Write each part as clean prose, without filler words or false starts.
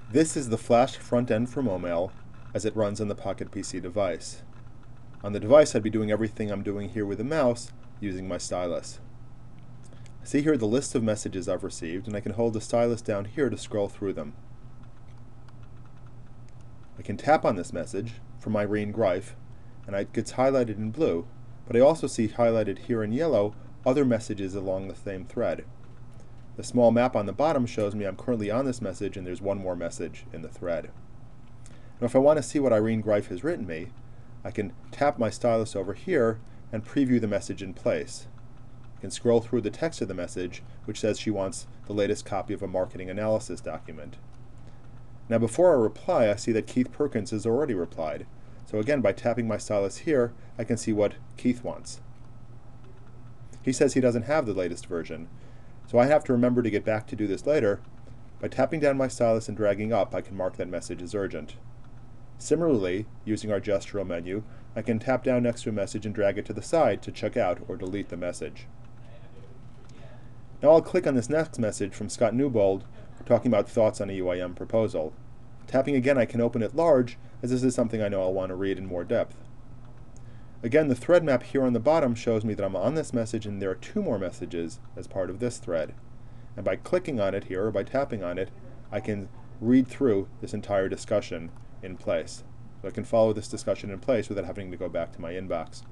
This is the flash front end for Momail as it runs on the Pocket PC device. On the device, I'd be doing everything I'm doing here with the mouse using my stylus. See here the list of messages I've received, and I can hold the stylus down here to scroll through them. I can tap on this message from Irene Greif, and it gets highlighted in blue, but I also see highlighted here in yellow other messages along the same thread. The small map on the bottom shows me I'm currently on this message and there's one more message in the thread. Now if I want to see what Irene Greif has written me, I can tap my stylus over here and preview the message in place. I can scroll through the text of the message, which says she wants the latest copy of a marketing analysis document. Now before I reply, I see that Keith Perkins has already replied. So again, by tapping my stylus here, I can see what Keith wants. He says he doesn't have the latest version, so I have to remember to get back to do this later. By tapping down my stylus and dragging up, I can mark that message as urgent. Similarly, using our gestural menu, I can tap down next to a message and drag it to the side to check out or delete the message. Now I'll click on this next message from Scott Newbold talking about thoughts on a UIM proposal. Tapping again, I can open it large, as this is something I know I'll want to read in more depth. Again, the thread map here on the bottom shows me that I'm on this message and there are two more messages as part of this thread. And by clicking on it here, or by tapping on it, I can read through this entire discussion in place. So I can follow this discussion in place without having to go back to my inbox.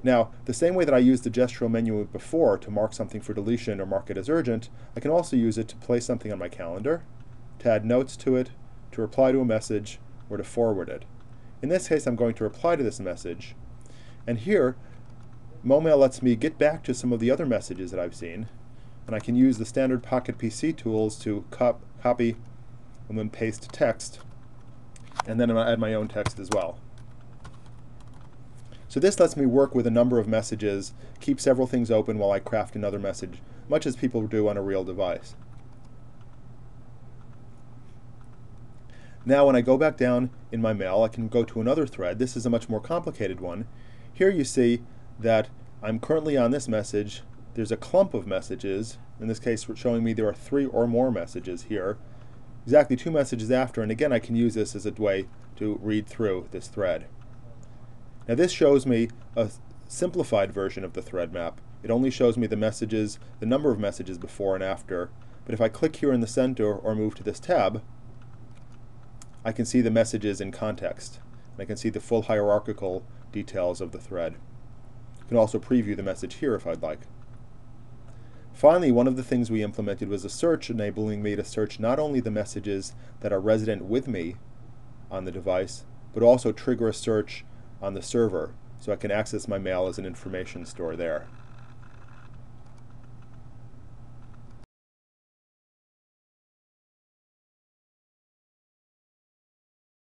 Now, the same way that I used the gestural menu before to mark something for deletion or mark it as urgent, I can also use it to place something on my calendar, to add notes to it, to reply to a message, or to forward it. In this case, I'm going to reply to this message, and here, Momail lets me get back to some of the other messages that I've seen, and I can use the standard Pocket PC tools to copy and then paste text, and then I'll add my own text as well. So this lets me work with a number of messages, keep several things open while I craft another message, much as people do on a real device. Now when I go back down in my mail, I can go to another thread. This is a much more complicated one. Here you see that I'm currently on this message. There's a clump of messages, in this case showing me there are 3 or more messages here, exactly 2 messages after, and again I can use this as a way to read through this thread. Now this shows me a simplified version of the thread map. It only shows me the messages, the number of messages before and after, but if I click here in the center or move to this tab, I can see the messages in context, and I can see the full hierarchical details of the thread. I can also preview the message here if I'd like. Finally, one of the things we implemented was a search enabling me to search not only the messages that are resident with me on the device, but also trigger a search on the server, so I can access my mail as an information store there.